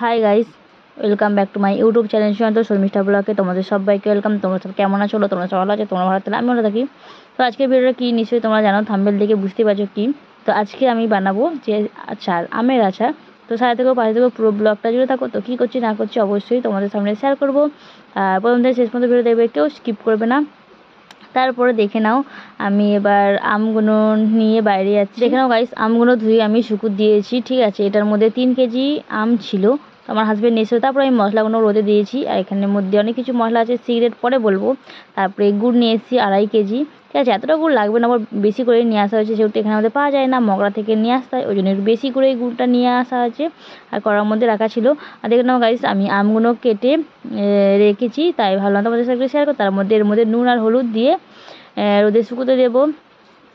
High guys, welcome back to my YouTube channel Sushanta Sharmishtha ব্লগে। তোমাদের সবাইকে ওয়েলকাম। তোমরা সব কেমন আছো? তোমরা সব ভালো আছো? তোমরা ভালো থাকলে আমি ভালো থাকি। তো আজকের ভিডিওটা কী নিশ্চয়ই তোমরা জানো, থাম্বনেল দেখে বুঝতে পারছো কি। তো আজকে আমি বানাবো যে আচার, আমের আচার। তো সাথে থেকেও পাশে থেকেও পুরো ব্লগটা জুড়ে থাকো। তো কী করছি না করছি অবশ্যই তোমাদের সামনে শেয়ার করবো। প্রথম থেকে শেষ পর্যন্ত ভিডিও দেখবে, কেউ স্কিপ করবে না। তারপরে দেখে নাও, আমি এবার আমগুলো নিয়ে বাইরে যাচ্ছি। দেখে নাও গাইস, আমগুলো ধুয়ে আমি শুকুর দিয়েছি। ঠিক আছে, এটার মধ্যে 3 কেজি আম ছিল। তো আমার হাজব্যান্ড নিয়েছিল। তারপরে আমি মশলাগুলো রোদে দিয়েছি। আর এখানের মধ্যে অনেক কিছু মশলা আছে, সিগারেট পরে বলবো। তারপরে গুড় নিয়ে এসেছি 2.5 কেজি। ঠিক আছে, এতটা গুড় লাগবে না, আবার বেশি করে নিয়ে আসা হয়েছে যেহেতু এখানে আমাদের পাওয়া যায় না, মগরা থেকে নিয়ে আসতে হয়, ওই জন্য একটু বেশি করে গুড়টা নিয়ে আসা হয়েছে। আর কড়ার মধ্যে রাখা ছিল। আর দেখে নাও গাইস, আমি আমগুলো কেটে রেখেছি, তাই ভাবলাম তোমাদের সাথে শেয়ার করো। তার মধ্যে এর মধ্যে নুন আর হলুদ দিয়ে রোদে শুকোতে দেবো।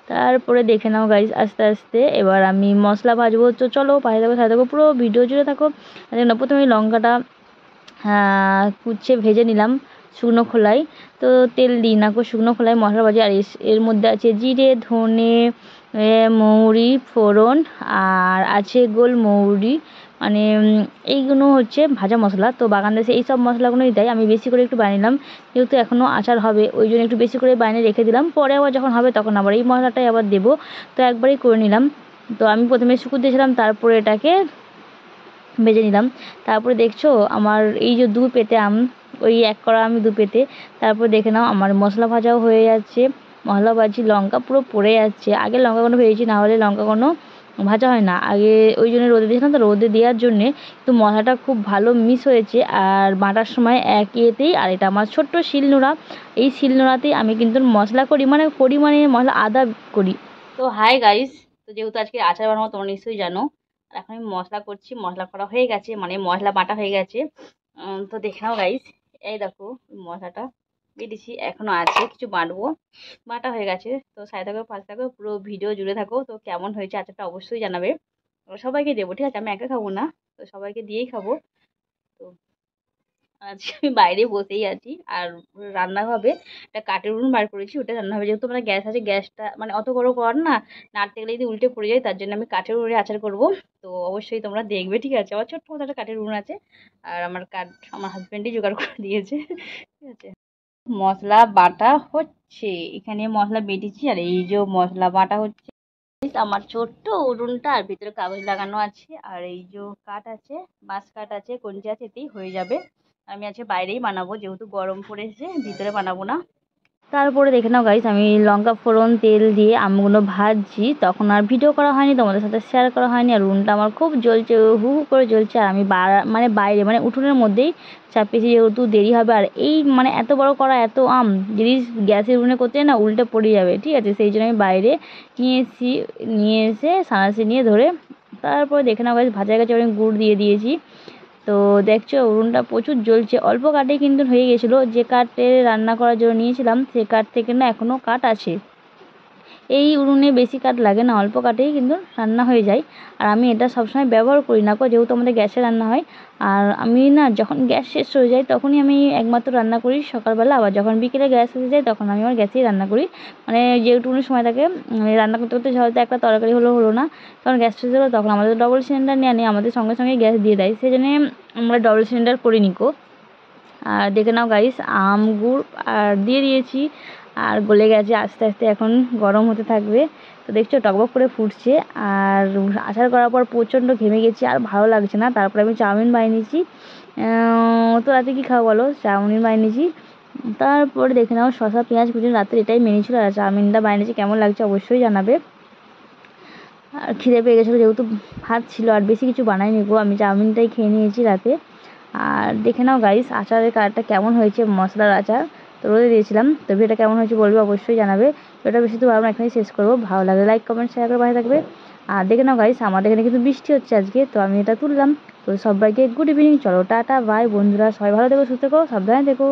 তারপরে দেখে নাও গাইস, আস্তে আস্তে এবার আমি মশলা ভাজবো। তো চলো পাশে থাকো, সাথে থাকো, পুরো ভিডিও জুড়ে থাকো। দেখো না, প্রথমে লঙ্কাটা কুচিয়ে ভেজে নিলাম শুকনো খোলায়। তো তেল দিই না, শুকনো খোলায় মশলা ভাজি। আর এর মধ্যে আছে জিরে, ধনে, মৌরি ফোড়ন, আর আছে গোলমৌরি, মানে এইগুলো হচ্ছে ভাজা মশলা। তো বাগান দেশে এই সব মশলাগুলোই দেয়। আমি বেশি করে একটু বানিয়ে নিলাম, যেহেতু এখনও আচার হবে, ওই জন্য একটু বেশি করে বানিয়ে রেখে দিলাম। পরে আবার যখন হবে তখন আবার এই মশলাটাই আবার দেবো। তো একবারেই করে নিলাম। তো আমি প্রথমে শুকুর দিয়েছিলাম, তারপরে এটাকে ভেজে নিলাম। তারপরে দেখছো আমার এই যে 2 পেতে আম, ওই 1 কড়া আমি 2 পেতে। তারপর দেখে নাও আমার মশলা ভাজাও হয়ে যাচ্ছে। মশলা ভাজি, লঙ্কা পুরো পড়ে যাচ্ছে। আগে লঙ্কাগুলো ভেজেছি, না হলে লঙ্কাগুলো ভাজা হয় না। আগে ওই জন্য রোদে দিয়েছিলাম, তো রোদে দেওয়ার জন্যে তো মশলাটা খুব ভালো মিস হয়েছে। আর বাটার সময় এক ইয়েতেই, আর এটা আমার ছোট্ট শিলনোড়া, এই শিলনোড়াতেই আমি কিন্তু মশলা করি, মানে পরিমাণে মশলা আদা করি। তো হাই গাইস, তো যেহেতু আজকে আচার বানাবো তোমরা নিশ্চয়ই জানো। আর এখন আমি মশলা করছি, মশলা করা হয়ে গেছে, মানে মশলা বাটা হয়ে গেছে। তো দেখে নাও গাইস, এই দেখো মশলাটা বেটেছি, এখনও আছে কিছু বাটবো। বাটা হয়ে গেছে। তো সাইড থাকো, পাশে থাকো, পুরো ভিডিও জুড়ে থাকো। তো কেমন হয়েছে আচারটা অবশ্যই জানাবে। সবাইকে দেবো, ঠিক আছে, আমি একা খাবো না, তো সবাইকে দিয়েই খাবো। তো আজকে আমি বাইরে বসেই আছি। আর রান্না হবে, একটা কাঠের উনুন বার করেছি, ওটা রান্না হবে। যেহেতু মানে গ্যাস আছে, গ্যাসটা মানে অত বড় কর না, নাড়তে গেলে যদি উল্টে পড়ে যায়, তার জন্য আমি কাঠের উনুনে আচার করব। তো অবশ্যই তোমরা দেখবে, ঠিক আছে। আমার ছোট্ট মতো একটা কাঠের উনুন আছে। আর আমার কাঠ আমার হাজব্যান্ডই জোগাড় করে দিয়েছে, ঠিক আছে। মশলা বাটা হচ্ছে, এখানে মশলা বেটেছি, আর এই যে মশলা বাটা হচ্ছে। আমার ছোট্ট উনুনটা, আর ভিতরে কাগজ লাগানো আছে, আর এই যে কাঠ আছে, বাঁশ কাঠ আছে, কঞ্চি আছে, এতেই হয়ে যাবে। আমি আজকে বাইরেই বানাবো, যেহেতু গরম পড়েছে, ভিতরে বানাবো না। তারপরে দেখে নাও গাইস, আমি লঙ্কা ফোড়ন তেল দিয়ে আমগুলো ভাজছি, তখন আর ভিডিও করা হয়নি, তোমাদের সাথে শেয়ার করা হয়নি। আর উনুনটা আমার খুব জ্বলছে, হু হু করে জ্বলছে। আর আমি মানে বাইরে, মানে উঠোনের মধ্যেই চাপিয়েছি, যেহেতু দেরি হবে। আর এই মানে এত বড় করা, এত আম যদি গ্যাসের উনুনে করতে না, উল্টে পড়ে যাবে, ঠিক আছে। সেই জন্য আমি বাইরে নিয়ে এসে সাঁড়াশি নিয়ে ধরে। তারপরে দেখে নাও গাইস, ভাজা গেছে, আমি গুড় দিয়ে দিয়েছি। তো দেখছো উনুনটা প্রচুর জ্বলছে। অল্প কাঠে কিন্তু হয়ে গেছিলো, যে কাঠে রান্না করার জন্য নিয়েছিলাম সে কাঠ থেকে না এখনও কাঠ আছে। এই উনুনে বেশি কাঠ লাগে না, অল্প কাঠেই কিন্তু রান্না হয়ে যায়। আর আমি এটা সবসময় ব্যবহার করি না, যেহেতু আমাদের গ্যাসে রান্না হয়। আর আমি না যখন গ্যাস শেষ হয়ে যায় তখনই আমি একমাত্র রান্না করি সকালবেলা। আবার যখন বিকেলে গ্যাস শেষ হয়ে যায় তখন আমি আমার গ্যাসেই রান্না করি। মানে যেটুকুনি সময় থাকে রান্না করতে করতে হয়তো একটা তরকারি হলো না, তখন গ্যাস শেষ হলো, তখন আমাদের ডবল সিলিন্ডার নেওয়া নেই, আমাদের সঙ্গে সঙ্গে গ্যাস দিয়ে দেয়, সেই জন্যে আমরা ডবল সিলিন্ডার করি নিকো। আর দেখে নাও গাইস, আম গুড় আর দিয়ে দিয়েছি, আর গলে গেছে আস্তে আস্তে, এখন গরম হতে থাকবে। তো দেখছো টকবক করে ফুটছে। আর আচার করার পর প্রচণ্ড ঘেমে গেছি, আর ভালো লাগছে না। তারপরে আমি চাউমিন বানিয়েছি। তো রাতে কী খাবো বলো, চাউমিন বানিয়েছি। তারপরে দেখে নাও শসা পেঁয়াজ কুচি, রাত্রে এটাই মেনু ছিল। আর চাউমিনটা বানিয়েছি, কেমন লাগছে অবশ্যই জানাবে। আর খিদে পেয়ে গেছিলো, যেহেতু ভাত ছিল, আর বেশি কিছু বানাইনি গো, আমি চাউমিনটাই খেয়ে নিয়েছি রাতে। আর দেখে নাও গাইস, আচারের কালারটা কেমন হয়েছে, মশলার আচার। তো রোদে দিয়েছিলাম, তো ভিডিওটা কেমন হয়েছে বলবে, অবশ্যই জানাবে। ভিডিওটা বেশি তো ভালো না, এখানেই শেষ করবো। ভালো লাগলে লাইক কমেন্ট শেয়ার করে পাশে থাকবে। আর দেখে নাও গাইস, আমাদের এখানে কিন্তু বৃষ্টি হচ্ছে আজকে, তো আমি এটা তুললাম। তো সবাইকে গুড ইভিনিং, চলো টাটা বাই বন্ধুরা, সবাই ভালো থেকো, সুস্থ থেকো, সাবধানে থেকো।